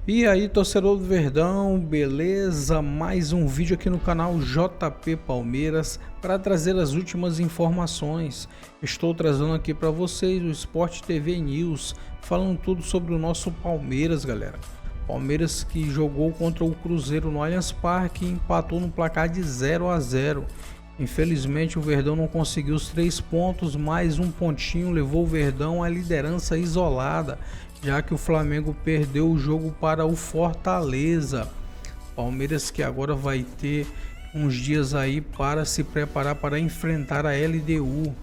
E aí, torcedor do Verdão, beleza? Mais um vídeo aqui no canal JP Palmeiras para trazer as últimas informações. Estou trazendo aqui para vocês o Sport TV News, falando tudo sobre o nosso Palmeiras, galera. Palmeiras que jogou contra o Cruzeiro no Allianz Parque e empatou no placar de 0-0. Infelizmente o Verdão não conseguiu os 3 pontos, mais um pontinho levou o Verdão à liderança isolada, já que o Flamengo perdeu o jogo para o Fortaleza. Palmeiras que agora vai ter uns dias aí para se preparar para enfrentar a LDU.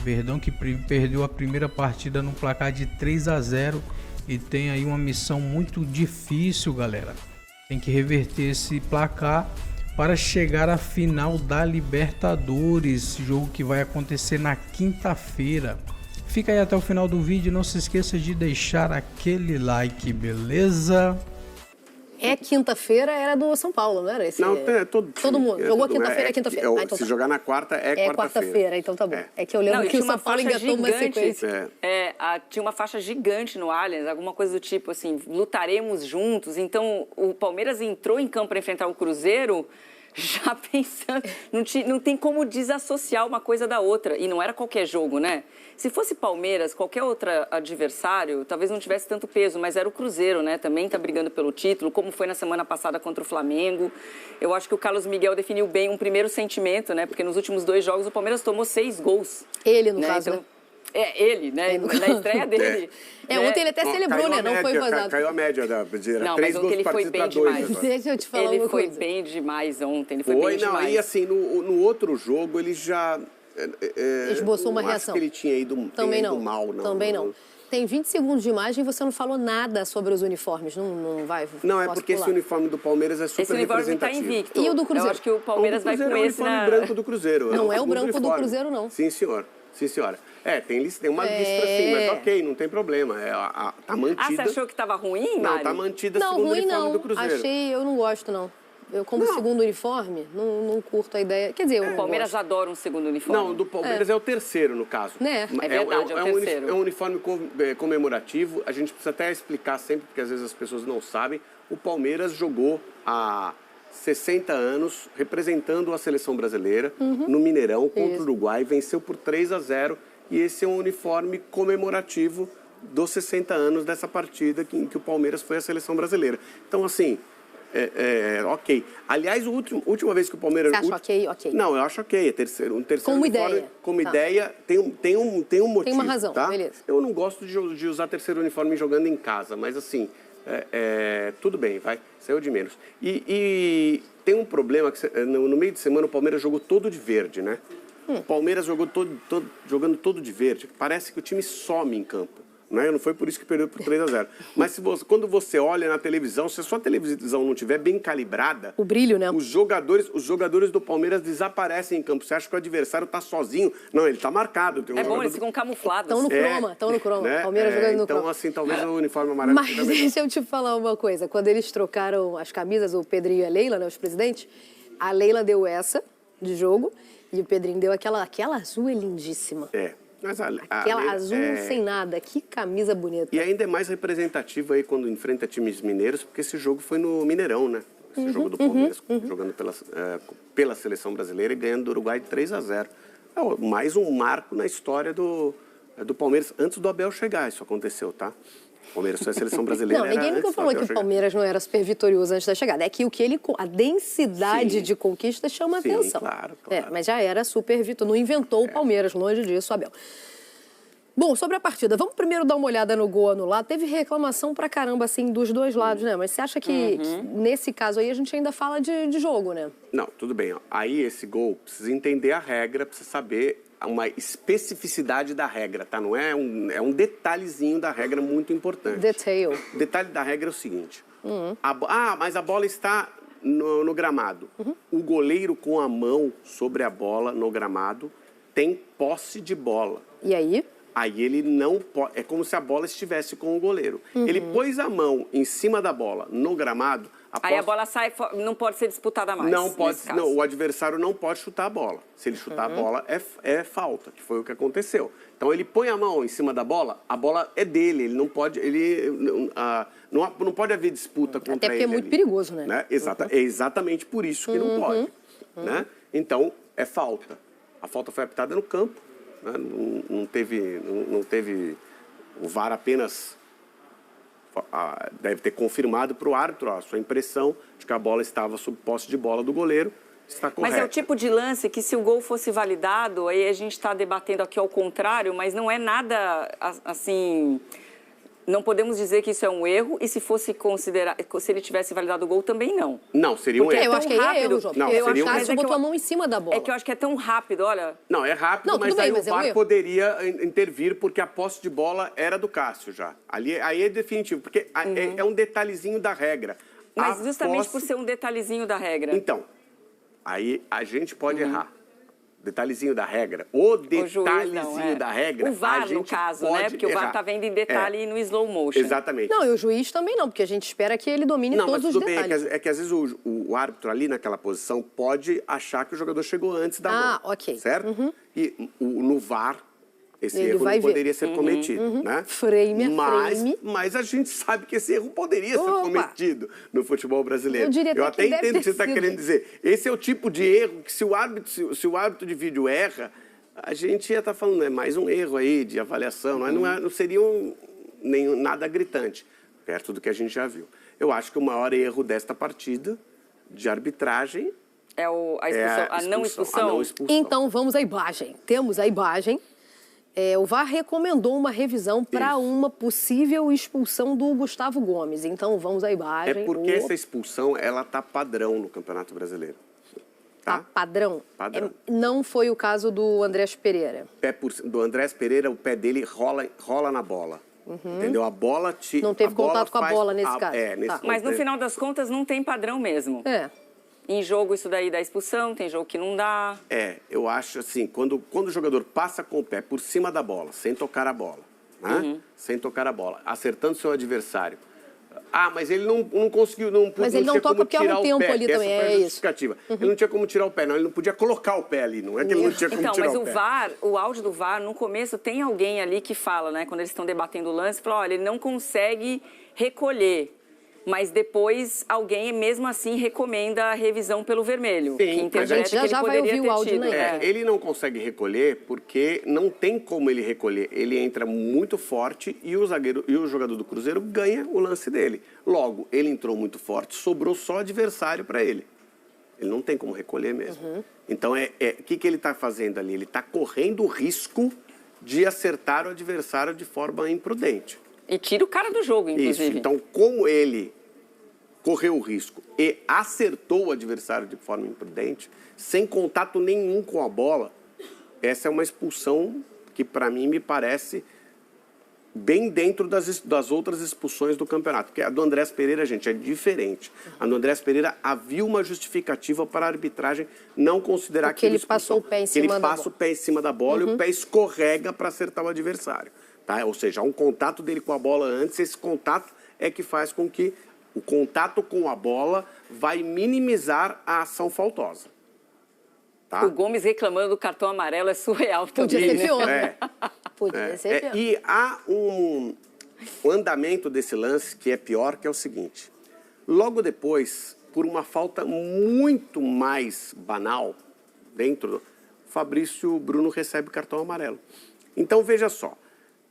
Verdão que perdeu a primeira partida no placar de 3-0 e tem aí uma missão muito difícil, galera. Tem que reverter esse placar para chegar à final da Libertadores, jogo que vai acontecer na quinta-feira. Fica aí até o final do vídeo, não se esqueça de deixar aquele like, beleza? É quinta-feira, era do São Paulo, não era esse? Não, todo mundo. Jogou quinta-feira, é quinta-feira. Então se jogar na quarta, é quarta-feira. Quarta-feira, então tá bom. É que eu lembro que o São Paulo engatou uma sequência. Tinha uma faixa gigante no Allianz, alguma coisa do tipo assim, lutaremos juntos. Então, o Palmeiras entrou em campo para enfrentar o Cruzeiro já pensando, não tem como desassociar uma coisa da outra. E não era qualquer jogo, né? Se fosse Palmeiras, qualquer outro adversário, talvez não tivesse tanto peso, mas era o Cruzeiro, né? Também tá brigando pelo título, como foi na semana passada contra o Flamengo. Eu acho que o Carlos Miguel definiu bem um primeiro sentimento, né? Porque nos últimos 2 jogos o Palmeiras tomou 6 gols. Ele, no caso, então, ele, né? Na estreia dele. Ontem ele até celebrou, né? Não foi vazado. Caiu a média da Não, mas ontem ele foi bem demais. Deixa eu te falar uma coisa. Ele foi bem demais ontem, ele foi bem demais. E assim, no outro jogo ele já... esboçou uma reação. Acho que ele tinha ido mal, não. Também não. Tem 20 segundos de imagem e você não falou nada sobre os uniformes, não vai? Não, é porque esse uniforme do Palmeiras é super representativo. Esse uniforme tá invicto. E o do Cruzeiro? Eu acho que o Palmeiras vai com esse é o uniforme branco do Cruzeiro. Não é o branco do Cruzeiro, não. Sim, senhor. Sim, senhora. Tem uma listra sim, mas ok, não tem problema. Tá mantida. Ah, você achou que estava ruim, Mari? Não, tá mantida segundo uniforme do Cruzeiro. Eu não gosto, não. Eu, como segundo uniforme, não curto a ideia. Quer dizer, o Palmeiras adora um segundo uniforme. Não, do Palmeiras é o terceiro, no caso. É verdade, é o terceiro. É um uniforme comemorativo. A gente precisa até explicar sempre, porque às vezes as pessoas não sabem. O Palmeiras jogou há 60 anos, representando a seleção brasileira, no Mineirão, contra o Uruguai. Venceu por 3-0. E esse é um uniforme comemorativo dos 60 anos dessa partida em que o Palmeiras foi a seleção brasileira. Então, assim... ok. Aliás, a última vez que o Palmeiras... Você acha ok? Não, eu acho ok. Um terceiro como uniforme, ideia. Como ideia, tem um motivo. Tem uma razão, tá? beleza. Eu não gosto de usar terceiro uniforme jogando em casa, mas assim, tudo bem, vai. Saiu de menos. E tem um problema, que no meio de semana o Palmeiras jogou todo de verde, né? O Palmeiras jogou jogando todo de verde. Parece que o time some em campo. Não foi por isso que perdeu por 3-0. Mas quando você olha na televisão, se a sua televisão não estiver bem calibrada... O brilho, né? Os jogadores do Palmeiras desaparecem em campo. Você acha que o adversário está sozinho? Não, ele está marcado. Bom, eles ficam camuflados. Estão no croma. Né? Palmeiras jogando no croma. Então, assim, talvez o uniforme amarelo... Mas deixa eu te falar uma coisa. Quando eles trocaram as camisas, o Pedrinho e a Leila, né, os presidentes, a Leila deu essa de jogo e o Pedrinho deu aquela azul, é lindíssima. Mas aquela azul sem nada, que camisa bonita. E ainda é mais representativa aí quando enfrenta times mineiros, porque esse jogo foi no Mineirão, né? Esse jogo do Palmeiras, jogando pela seleção brasileira e ganhando do Uruguai de 3-0. Mais um marco na história do Palmeiras, antes do Abel chegar, isso aconteceu, tá? O Palmeiras foi a seleção brasileira. Não, ninguém nunca falou que o Palmeiras não era super vitorioso antes da chegada. É que a densidade de conquista chama atenção. Claro. Mas já era super vitorioso. Não inventou o Palmeiras, longe disso, Abel. Bom, sobre a partida, vamos primeiro dar uma olhada no gol anulado. Teve reclamação pra caramba, assim, dos dois lados, né? Mas você acha que nesse caso aí a gente ainda fala de jogo, né? Não, tudo bem. Aí esse gol, precisa entender a regra, precisa saber uma especificidade da regra, tá? Não é um detalhezinho da regra muito importante. Detail. O detalhe da regra é o seguinte. Mas a bola está no gramado. O goleiro com a mão sobre a bola no gramado tem posse de bola. E aí? Aí ele não pode... É como se a bola estivesse com o goleiro. Ele pôs a mão em cima da bola no gramado, Aí a bola sai, não pode ser disputada mais. Não pode, não, o adversário não pode chutar a bola. Se ele chutar a bola, é falta, que foi o que aconteceu. Então ele põe a mão em cima da bola, a bola é dele, ele não pode, não pode haver disputa contra ele. Até porque é muito perigoso, né? É exatamente por isso que não pode. Né? Então, é falta. A falta foi apitada no campo, né? Não teve o VAR apenas deve ter confirmado para o árbitro a sua impressão de que a bola estava sob posse de bola do goleiro. Está correto. Mas é o tipo de lance que, se o gol fosse validado, aí a gente está debatendo aqui ao contrário, mas não é nada assim. Não podemos dizer que isso é um erro, e se fosse considerar, se ele tivesse validado o gol, também não. Não, seria um erro. Eu acho que é erro, João. Não, eu acho que mas você botou a mão em cima da bola. É que eu acho que é tão rápido, olha. Não, é rápido, não, mas aí bem, o VAR é poderia intervir, porque a posse de bola era do Cássio já. Aí é definitivo, porque é um detalhezinho da regra. Mas justamente por ser um detalhezinho da regra. Então, aí a gente pode errar. Detalhezinho da regra. O detalhezinho da regra. O VAR, no caso, né? Porque o VAR está vendo em detalhe no slow motion. Exatamente. Não, e o juiz também não, porque a gente espera que ele domine todos os detalhes. Bem, é que às vezes o árbitro ali naquela posição pode achar que o jogador chegou antes da bola. Ok. Certo? E no VAR, esse erro não poderia ser cometido, né? Frame. Mas a gente sabe que esse erro poderia ser cometido no futebol brasileiro. Eu até entendo o que você está querendo dizer. Esse é o tipo de erro que, se o árbitro de vídeo erra, a gente ia estar falando, é mais um erro aí de avaliação, não seria nada gritante, perto do que a gente já viu. Eu acho que o maior erro desta partida de arbitragem é a não expulsão. Então, vamos à imagem. Temos a imagem. O VAR recomendou uma revisão para uma possível expulsão do Gustavo Gomes. Então, vamos à imagem. É porque essa expulsão, ela tá padrão no Campeonato Brasileiro. Tá? Padrão? Padrão. Não foi o caso do Andrés Pereira. Do Andrés Pereira, o pé dele rola na bola. Entendeu? A bola... Não teve contato com a bola nesse caso. Mas, no final das contas, não tem padrão mesmo. Em jogo, isso daí dá expulsão, tem jogo que não dá. Eu acho assim, quando o jogador passa com o pé por cima da bola, sem tocar a bola, né? Sem tocar a bola, acertando seu adversário. Mas ele não conseguiu, mas ele não toca porque há um tempo ali também, é isso. Ele não tinha como tirar o pé, não. Ele não podia colocar o pé ali, não é que ele não tinha como tirar o pé. Então, mas o VAR, o áudio do VAR, no começo, tem alguém ali que fala, né? Quando eles estão debatendo o lance, fala, olha, ele não consegue recolher. Mas depois alguém, mesmo assim, recomenda a revisão pelo vermelho. Sim, a gente já vai ouvir o áudio, né? Ele não consegue recolher porque não tem como ele recolher. Ele entra muito forte e o jogador do Cruzeiro ganha o lance dele. Logo, ele entrou muito forte, sobrou só adversário para ele. Ele não tem como recolher mesmo. Então, o que ele está fazendo ali? Ele está correndo o risco de acertar o adversário de forma imprudente. E tira o cara do jogo, inclusive. Isso. Então, como ele correu o risco e acertou o adversário de forma imprudente, sem contato nenhum com a bola, essa é uma expulsão que, para mim, me parece bem dentro das outras expulsões do campeonato. Porque a do Andrés Pereira, gente, é diferente. A do Andrés Pereira havia uma justificativa para a arbitragem não considerar que ele passou o pé em cima da bola. Ele passa o pé em cima da bola e o pé escorrega para acertar o adversário. Tá? Ou seja, há um contato dele com a bola antes, esse contato é que faz com que o contato com a bola vai minimizar a ação faltosa. Tá? O Gomes reclamando do cartão amarelo é surreal também. Podia ser pior. Podia ser pior. E há um andamento desse lance que é pior, que é o seguinte. Logo depois, por uma falta muito mais banal, Fabrício Bruno recebe cartão amarelo. Então, veja só.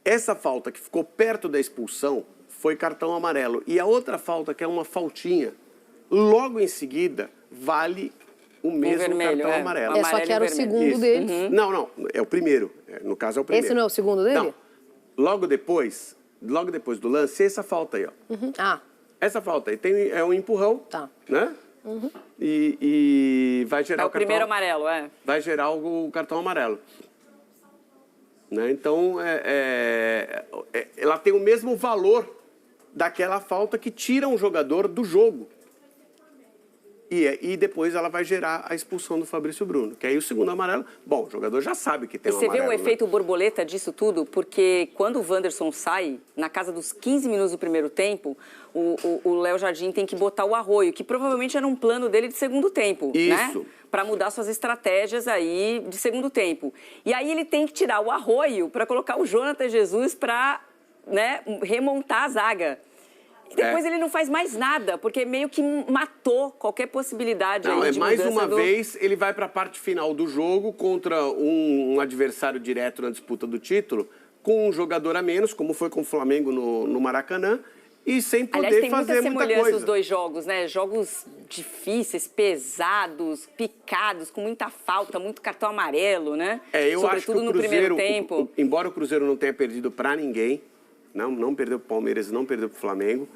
Essa falta que ficou perto da expulsão foi cartão amarelo. E a outra falta, que é uma faltinha, logo em seguida, vale o mesmo vermelho, cartão amarelo. Só que era o segundo dele. Não, é o primeiro. No caso, é o primeiro. Esse não é o segundo dele? Não. Logo depois do lance, essa falta aí, ó. Essa falta aí é um empurrão, né? E vai gerar o primeiro amarelo, vai gerar o cartão amarelo. Né? Então, ela tem o mesmo valor daquela falta que tira um jogador do jogo. E depois ela vai gerar a expulsão do Fabrício Bruno, que aí o segundo amarelo, bom, o jogador já sabe que tem um amarelo. E você vê o efeito borboleta disso tudo? Porque quando o Wanderson sai, na casa dos 15 minutos do primeiro tempo, o Léo Jardim tem que botar o Arroio, que provavelmente era um plano dele de segundo tempo, Isso. né? Para mudar suas estratégias aí de segundo tempo. E aí ele tem que tirar o Arroio para colocar o Jonathan Jesus para, né, remontar a zaga. E depois ele não faz mais nada, porque meio que matou qualquer possibilidade aí de mais mudança uma vez, ele vai para a parte final do jogo contra um adversário direto na disputa do título, com um jogador a menos, como foi com o Flamengo no Maracanã, e sem poder Aliás, tem fazer muita semelhança coisa. os dois jogos, né? Jogos difíceis, pesados, picados, com muita falta, muito cartão amarelo, né? Eu acho que o Sobretudo no primeiro tempo. Embora o Cruzeiro não tenha perdido para ninguém, não perdeu para o Palmeiras, não perdeu para o Flamengo,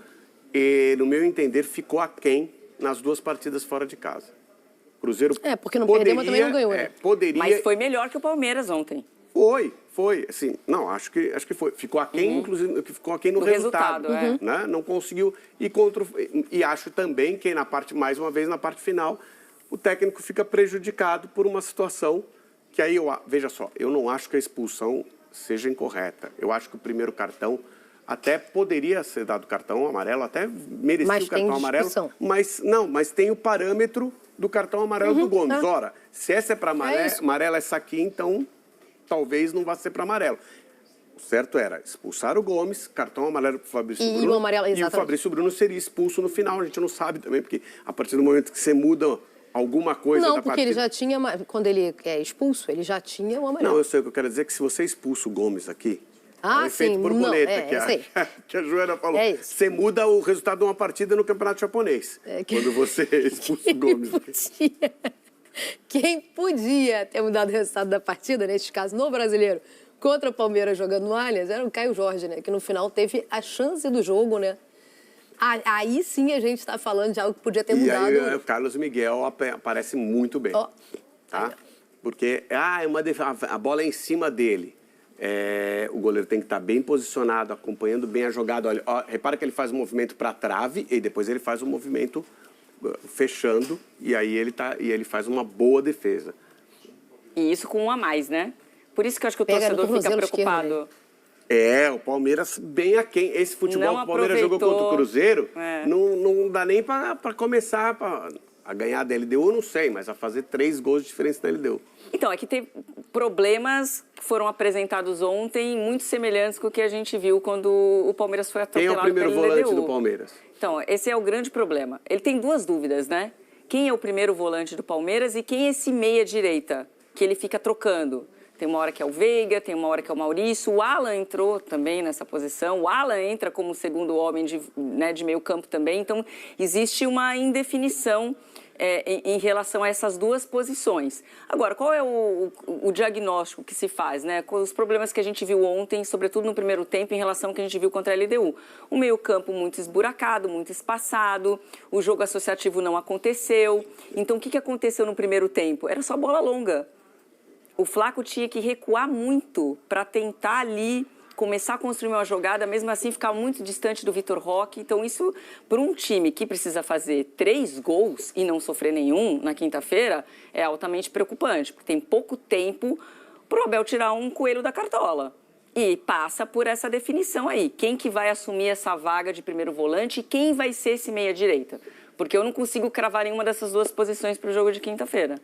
e, no meu entender, ficou aquém nas duas partidas fora de casa. O Cruzeiro porque não perdeu, mas também não ganhou, né? Poderia... Mas foi melhor que o Palmeiras ontem. Foi. Assim, não, acho que foi. Ficou aquém, inclusive, ficou aquém no resultado. Né? Não conseguiu. E acho também que, mais uma vez, na parte final, o técnico fica prejudicado por uma situação que aí, veja só, eu não acho que a expulsão seja incorreta. Eu acho que o primeiro cartão até poderia ser dado cartão amarelo, até merecia o cartão amarelo. Mas tem o parâmetro do cartão amarelo do Gomes. Ora, se essa é para amarelo, essa aqui, então talvez não vá ser para amarelo. O certo era expulsar o Gomes, cartão amarelo para o Fabrício Bruno. E o Fabrício Bruno seria expulso no final. A gente não sabe também, porque a partir do momento que você muda alguma coisa da partida... Não, porque ele já tinha, quando ele é expulso, ele já tinha o amarelo. Não, eu sei o que eu quero dizer, que se você expulsa o Gomes aqui... Ah, o efeito borboleta que a Joana falou. Você muda o resultado de uma partida no campeonato japonês. Quando você expulsa o Gomes. Quem podia ter mudado o resultado da partida, neste caso, no Brasileiro, contra o Palmeiras jogando no Allianz, era o Caio Jorge, né? Que no final teve a chance do jogo, né? Aí sim a gente está falando de algo que podia ter mudado. E aí o Carlos Miguel aparece muito bem. Tá? Porque a bola é em cima dele. O goleiro tem que estar bem posicionado, acompanhando bem a jogada. Olha, repara que ele faz um movimento para a trave e depois ele faz um movimento fechando e aí ele faz uma boa defesa. E isso com um a mais, né? Por isso que eu acho que o torcedor fica preocupado. O Palmeiras bem aquém. Esse futebol que o Palmeiras jogou contra o Cruzeiro, não dá nem para começar a ganhar da LDU, eu não sei, mas a fazer 3 gols de diferença da LDU. Então, é que tem problemas que foram apresentados ontem, muito semelhantes com o que a gente viu quando o Palmeiras foi atropelado pelo LDU. Quem é o primeiro volante do Palmeiras? Então, esse é o grande problema. Ele tem 2 dúvidas, né? Quem é o primeiro volante do Palmeiras e quem é esse meia-direita que ele fica trocando? Tem uma hora que é o Veiga, tem uma hora que é o Maurício. O Alan entrou também nessa posição. O Alan entra como segundo homem de meio campo também. Então, existe uma indefinição em relação a essas 2 posições. Agora, qual é o diagnóstico que se faz, né? Com os problemas que a gente viu ontem, sobretudo no primeiro tempo, em relação ao que a gente viu contra a LDU. O meio-campo muito esburacado, muito espaçado, o jogo associativo não aconteceu. Então, o que aconteceu no primeiro tempo? Era só bola longa. O Flaco tinha que recuar muito para tentar ali começar a construir uma jogada, mesmo assim ficar muito distante do Vitor Roque. Então isso, para um time que precisa fazer 3 gols e não sofrer nenhum na quinta-feira, é altamente preocupante, porque tem pouco tempo para o Abel tirar um coelho da cartola. E passa por essa definição aí. Quem que vai assumir essa vaga de primeiro volante e quem vai ser esse meia-direita? Porque eu não consigo cravar nenhuma dessas 2 posições para o jogo de quinta-feira.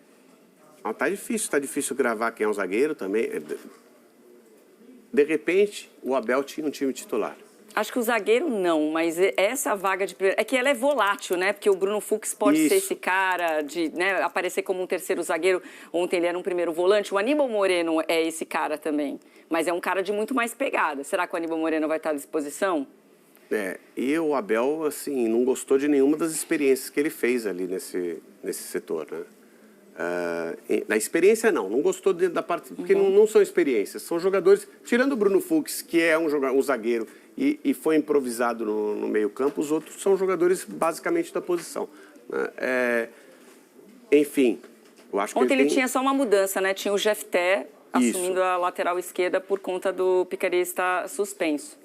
Tá difícil gravar quem é o zagueiro também. De repente, o Abel tinha um time titular. Acho que o zagueiro não, mas essa vaga de... É que ela é volátil, né? Porque o Bruno Fux pode ser esse cara de aparecer como um terceiro zagueiro. Ontem ele era um primeiro volante. O Aníbal Moreno é esse cara também. Mas é um cara de muito mais pegada. Será que o Aníbal Moreno vai estar à disposição? E o Abel, assim, não gostou de nenhuma das experiências que ele fez ali nesse setor, né? Na experiência não gostou da parte, porque não são experiências, são jogadores, tirando o Bruno Fux, que é um zagueiro e foi improvisado no meio campo, os outros são jogadores basicamente da posição, né? Enfim, eu acho que ontem ele tinha só uma mudança, né? Tinha o Jefté assumindo a lateral esquerda por conta do Piquerez estar suspenso.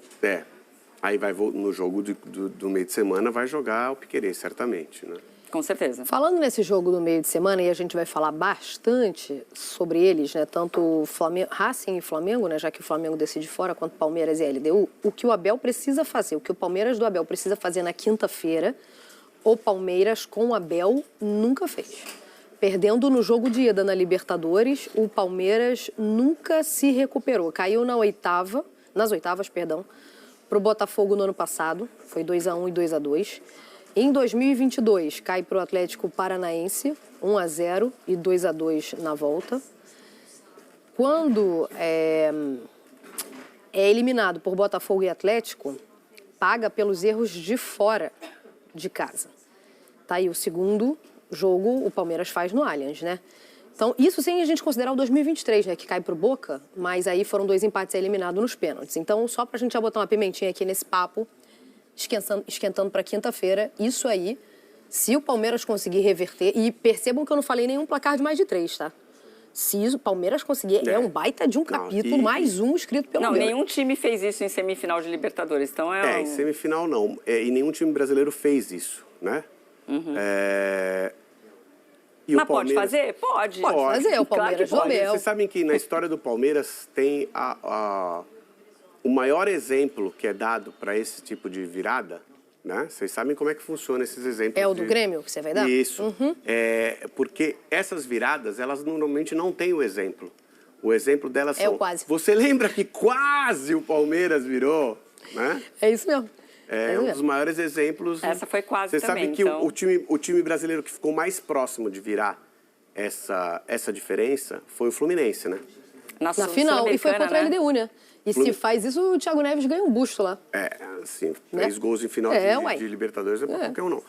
Aí vai no jogo do meio de semana vai jogar o Piquerez, certamente, né? Com certeza. Falando nesse jogo do meio de semana, e a gente vai falar bastante sobre eles, né? Tanto Racing e Flamengo, né? Já que o Flamengo decide fora, quanto Palmeiras e LDU, o que o Abel precisa fazer, o que o Palmeiras do Abel precisa fazer na quinta-feira, o Palmeiras com o Abel nunca fez. Perdendo no jogo de ida na Libertadores, o Palmeiras nunca se recuperou. Caiu nas oitavas, para o Botafogo no ano passado, foi 2-1 e 2-2. Em 2022, cai para o Atlético Paranaense, 1-0 e 2-2 na volta. Quando é eliminado por Botafogo e Atlético, paga pelos erros de fora de casa. Tá aí o segundo jogo, o Palmeiras faz no Allianz, né? Então, isso sem a gente considerar o 2023, né, que cai pro Boca, mas aí foram 2 empates eliminados nos pênaltis. Então, só pra gente já botar uma pimentinha aqui nesse papo, esquentando para quinta-feira, isso aí, se o Palmeiras conseguir reverter, e percebam que eu não falei nenhum placar de mais de 3, tá? Se o Palmeiras conseguir, é um baita de um capítulo, mais um escrito pelo Não, Deus. nenhum time fez isso em semifinal de Libertadores, então em semifinal não, e nenhum time brasileiro fez isso, né? E mas o Palmeiras... pode fazer? Pode. Pode fazer, o Palmeiras do Abel. Vocês sabem que na história do Palmeiras tem o maior exemplo que é dado para esse tipo de virada, né? Vocês sabem como é que funciona esses exemplos. É o do Grêmio que você vai dar? Isso. Porque essas viradas, elas normalmente não têm o exemplo. O exemplo delas são... o quase. Você lembra que quase o Palmeiras virou, né? É isso mesmo. É um dos maiores exemplos. Essa foi quase Você também, sabe que então... o time brasileiro que ficou mais próximo de virar essa diferença foi o Fluminense, né? Na final, e foi contra a LDU, né? E se faz isso, o Thiago Neves ganha um busto lá. Assim, 3 gols em final de Libertadores, não é pra qualquer um, não.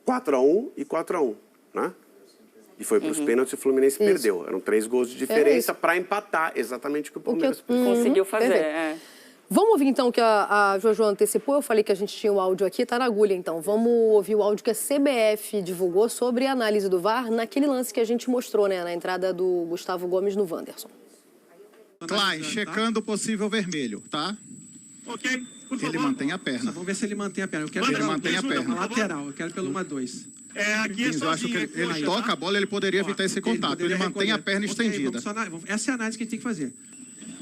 4-1 e 4-1, né? E foi para os pênaltis e o Fluminense perdeu. Eram 3 gols de diferença para empatar, exatamente o que o Palmeiras conseguiu fazer. Vamos ouvir, então, o que a Jojo antecipou. Eu falei que a gente tinha o áudio aqui, tá na agulha, então. Vamos ouvir o áudio que a CBF divulgou sobre a análise do VAR naquele lance que a gente mostrou, né? Na entrada do Gustavo Gomes no Wanderson. Klein, checando o possível vermelho, tá? Ok, por favor. Ele mantém a perna. Vamos ver se ele mantém a perna. Eu quero Ele mantém a perna. Lateral, eu quero pelo 1-2. Aqui eu acho que ele toca a bola, ele poderia evitar esse contato. Ele mantém a perna estendida. Essa é a análise que a gente tem que fazer.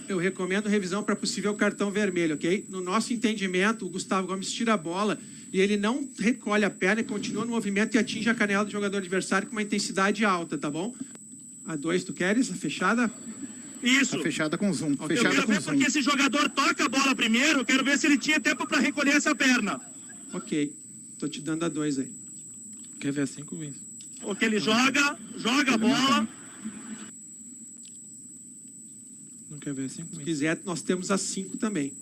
Eu recomendo revisão para possível cartão vermelho, ok? No nosso entendimento, o Gustavo Gomes tira a bola e ele não recolhe a perna e continua no movimento e atinge a canela do jogador adversário com uma intensidade alta, tá bom? A 2, tu queres? A fechada? Isso. Tá fechada com zoom. Okay. Eu quero ver porque esse jogador toca a bola primeiro, eu quero ver se ele tinha tempo para recolher essa perna. Ok. Tô te dando a 2 aí. Quer ver a 5, Luiz? Ok, ele joga a bola. Não quer ver a 5? Se quiser, nós temos a 5 também.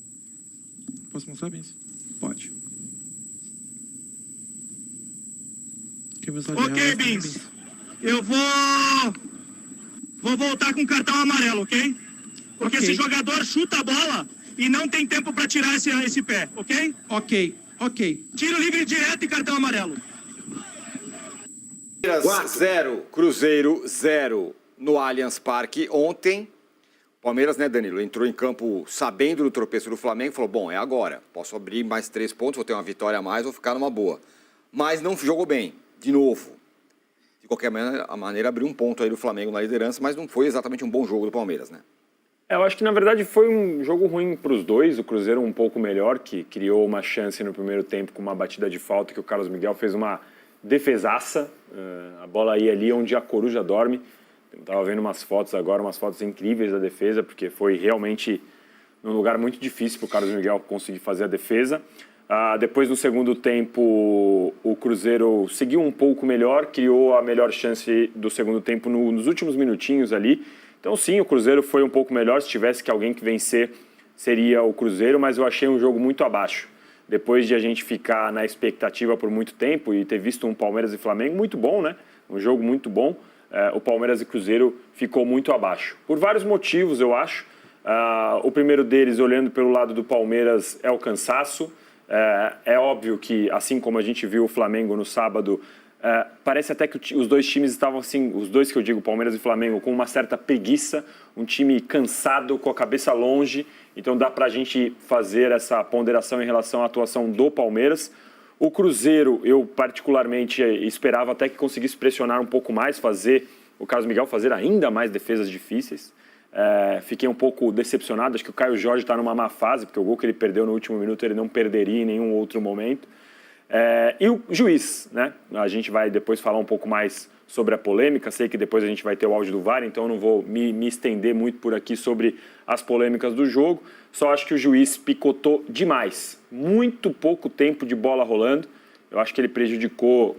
Posso mostrar bem isso? Pode. Quer ver só de Ok, Bins. Eu vou voltar com cartão amarelo, ok? Porque esse jogador chuta a bola e não tem tempo para tirar esse pé, ok? Ok. Tiro livre direto e cartão amarelo. 0, Cruzeiro 0 no Allianz Parque. Ontem, Palmeiras, né, Danilo, entrou em campo sabendo do tropeço do Flamengo, falou, bom, é agora, posso abrir mais 3 pontos, vou ter uma vitória a mais, vou ficar numa boa. Mas não jogou bem, de novo. De qualquer maneira, abriu um ponto aí do Flamengo na liderança, mas não foi exatamente um bom jogo do Palmeiras, né? Eu acho que, na verdade, foi um jogo ruim para os dois. O Cruzeiro um pouco melhor, que criou uma chance no primeiro tempo com uma batida de falta que o Carlos Miguel fez uma defesaça. A bola ia ali onde a coruja dorme. Estava vendo umas fotos agora, umas fotos incríveis da defesa, porque foi realmente num lugar muito difícil para o Carlos Miguel conseguir fazer a defesa. Depois, no segundo tempo, o Cruzeiro seguiu um pouco melhor, criou a melhor chance do segundo tempo nos últimos minutinhos ali. Então, sim, o Cruzeiro foi um pouco melhor. Se tivesse que alguém que vencer, seria o Cruzeiro, mas eu achei um jogo muito abaixo. Depois de a gente ficar na expectativa por muito tempo e ter visto um Palmeiras e Flamengo muito bom, né? Um jogo muito bom. O Palmeiras e Cruzeiro ficou muito abaixo. Por vários motivos, eu acho. O primeiro deles, olhando pelo lado do Palmeiras, é o cansaço. É óbvio que, assim como a gente viu o Flamengo no sábado, parece até que os dois times estavam assim, os dois que eu digo, Palmeiras e Flamengo, com uma certa preguiça, um time cansado, com a cabeça longe. Então dá pra gente fazer essa ponderação em relação à atuação do Palmeiras. O Cruzeiro, eu particularmente esperava até que conseguisse pressionar um pouco mais, fazer o Carlos Miguel fazer ainda mais defesas difíceis. Fiquei um pouco decepcionado, acho que o Caio Jorge está numa má fase, porque o gol que ele perdeu no último minuto ele não perderia em nenhum outro momento. E o juiz, né? A gente vai depois falar um pouco mais sobre a polêmica, sei que depois a gente vai ter o áudio do VAR, então eu não vou me estender muito por aqui sobre as polêmicas do jogo, só acho que o juiz picotou demais, muito pouco tempo de bola rolando, eu acho que ele prejudicou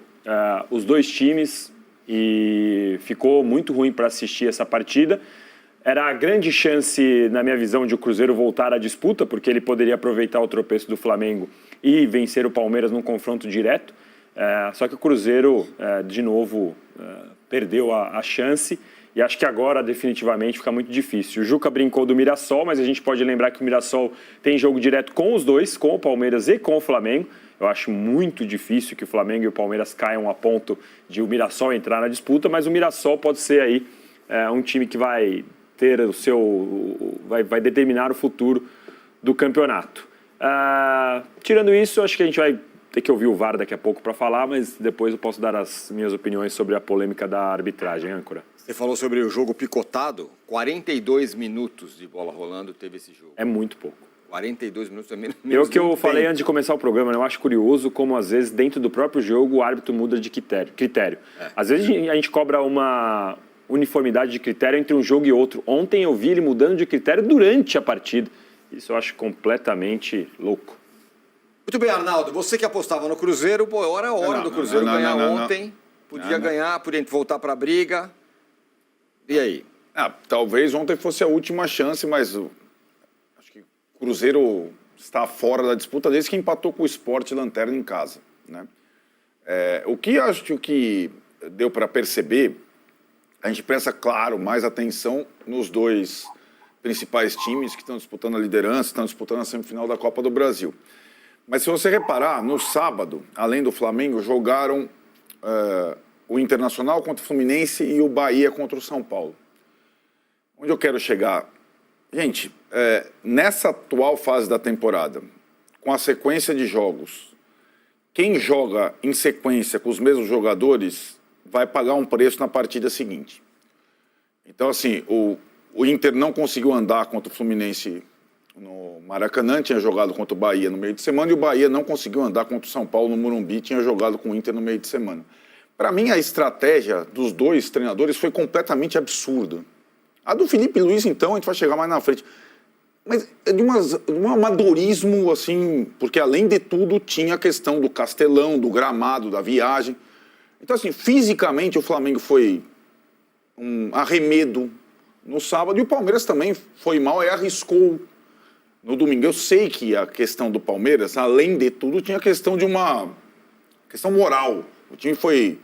os dois times e ficou muito ruim para assistir essa partida. Era a grande chance, na minha visão, de o Cruzeiro voltar à disputa, porque ele poderia aproveitar o tropeço do Flamengo e vencer o Palmeiras num confronto direto. Só que o Cruzeiro, de novo, perdeu a chance e acho que agora, definitivamente, fica muito difícil. O Juca brincou do Mirassol, mas a gente pode lembrar que o Mirassol tem jogo direto com os dois, com o Palmeiras e com o Flamengo. Eu acho muito difícil que o Flamengo e o Palmeiras caiam a ponto de o Mirassol entrar na disputa, mas o Mirassol pode ser aí um time que vai ter vai determinar o futuro do campeonato. Tirando isso, acho que a gente vai ter que ouvir o VAR daqui a pouco para falar, mas depois eu posso dar as minhas opiniões sobre a polêmica da arbitragem, âncora. Você falou sobre o jogo picotado, 42 minutos de bola rolando teve esse jogo. É muito pouco. 42 minutos é menos eu falei antes de começar o programa, eu acho curioso como às vezes dentro do próprio jogo o árbitro muda de critério. Às vezes a gente cobra uma uniformidade de critério entre um jogo e outro. Ontem eu vi ele mudando de critério durante a partida. Isso eu acho completamente louco. Muito bem, Arnaldo. Você que apostava no Cruzeiro, pô, era a hora do Cruzeiro ganhar ontem. Podia ganhar, podia voltar para a briga. E aí? Talvez ontem fosse a última chance, mas acho que o Cruzeiro está fora da disputa desde que empatou com o Sport Lanterna em casa, né? O que acho que deu para perceber, a gente presta, claro, mais atenção nos dois principais times que estão disputando a liderança, estão disputando a semifinal da Copa do Brasil. Mas se você reparar, no sábado, além do Flamengo, jogaram o Internacional contra o Fluminense e o Bahia contra o São Paulo. Onde eu quero chegar? Gente, nessa atual fase da temporada, com a sequência de jogos, quem joga em sequência com os mesmos jogadores vai pagar um preço na partida seguinte. Então, assim, o Inter não conseguiu andar contra o Fluminense no Maracanã, tinha jogado contra o Bahia no meio de semana, e o Bahia não conseguiu andar contra o São Paulo no Morumbi, tinha jogado com o Inter no meio de semana. Para mim, a estratégia dos dois treinadores foi completamente absurda. A do Felipe Luiz, então, a gente vai chegar mais na frente. Mas é de um amadorismo, assim, porque além de tudo tinha a questão do Castelão, do gramado, da viagem. Então, assim, fisicamente o Flamengo foi um arremedo no sábado e o Palmeiras também foi mal e arriscou no domingo. Eu sei que a questão do Palmeiras, além de tudo, tinha a questão de uma questão moral. O time foi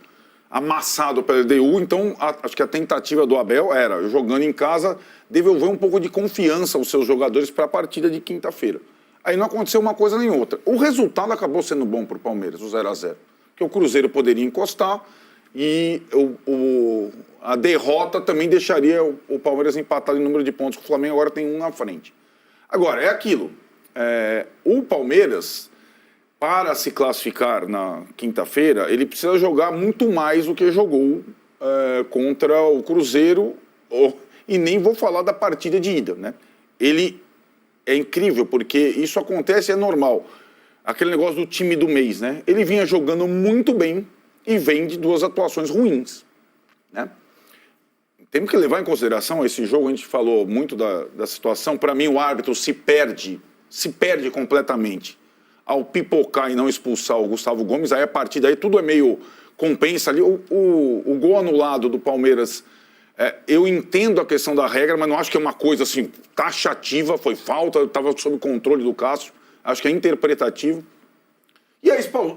amassado pela LDU, então acho que a tentativa do Abel era, jogando em casa, devolver um pouco de confiança aos seus jogadores para a partida de quinta-feira. Aí não aconteceu uma coisa nem outra. O resultado acabou sendo bom para o Palmeiras, o 0-0. Porque o Cruzeiro poderia encostar e a derrota também deixaria o Palmeiras empatado em número de pontos, que o Flamengo agora tem um na frente. Agora, é aquilo. O Palmeiras, para se classificar na quinta-feira, ele precisa jogar muito mais do que jogou contra o Cruzeiro, e nem vou falar da partida de ida, né? Ele é incrível, porque isso acontece, é normal. Aquele negócio do time do mês, né? Ele vinha jogando muito bem e vem de duas atuações ruins, né? Temos que levar em consideração esse jogo, a gente falou muito da situação. Para mim, o árbitro se perde completamente ao pipocar e não expulsar o Gustavo Gomes. Aí a partir daí tudo é meio compensa ali. O gol anulado do Palmeiras, eu entendo a questão da regra, mas não acho que é uma coisa assim taxativa, foi falta, estava sob controle do Cássio. Acho que é interpretativo. E a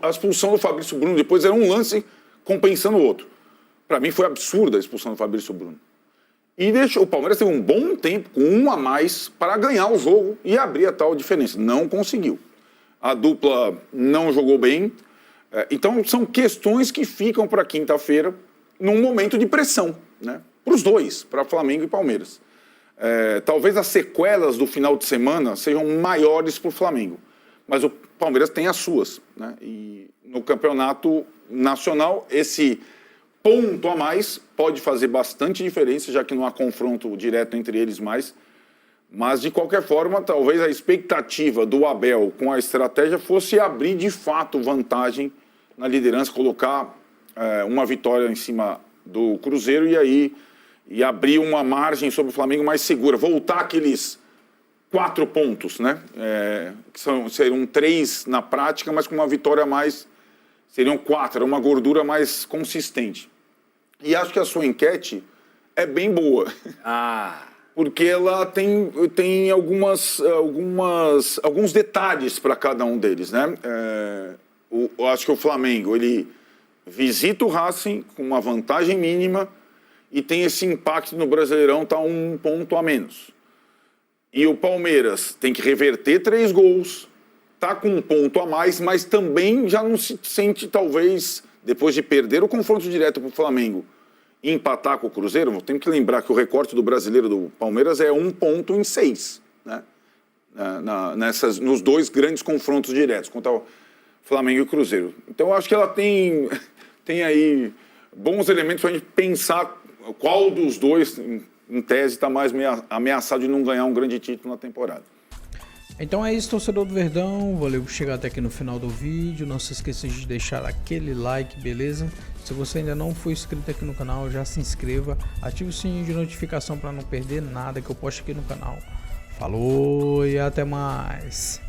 expulsão do Fabrício Bruno depois era um lance compensando o outro. Para mim foi absurda a expulsão do Fabrício Bruno. E o Palmeiras teve um bom tempo, com um a mais, para ganhar o jogo e abrir a tal diferença. Não conseguiu. A dupla não jogou bem. Então são questões que ficam para quinta-feira num momento de pressão, né? Para os dois, para Flamengo e Palmeiras. Talvez as sequelas do final de semana sejam maiores para o Flamengo. Mas Palmeiras tem as suas, né? E no campeonato nacional, esse ponto a mais pode fazer bastante diferença, já que não há confronto direto entre eles mais. Mas, de qualquer forma, talvez a expectativa do Abel com a estratégia fosse abrir, de fato, vantagem na liderança, colocar uma vitória em cima do Cruzeiro e abrir uma margem sobre o Flamengo mais segura. Voltar aqueles 4 pontos, né? Que seriam 3 na prática, mas com uma vitória a mais, seriam 4, uma gordura mais consistente. E acho que a sua enquete é bem boa. Porque ela tem alguns detalhes para cada um deles, né? Eu acho que o Flamengo, ele visita o Racing com uma vantagem mínima e tem esse impacto no Brasileirão, tá 1 ponto a menos. E o Palmeiras tem que reverter 3 gols, tá com 1 ponto a mais, mas também já não se sente, talvez, depois de perder o confronto direto para o Flamengo, e empatar com o Cruzeiro. Tem que lembrar que o recorte do brasileiro do Palmeiras é 1 ponto em 6, né? Nos 2 grandes confrontos diretos, contra o Flamengo e o Cruzeiro. Então, eu acho que ela tem aí bons elementos para a gente pensar qual dos dois, em tese, está mais ameaçado de não ganhar um grande título na temporada. Então é isso, torcedor do Verdão. Valeu por chegar até aqui no final do vídeo. Não se esqueça de deixar aquele like, beleza? Se você ainda não for inscrito aqui no canal, já se inscreva. Ative o sininho de notificação para não perder nada que eu posto aqui no canal. Falou e até mais!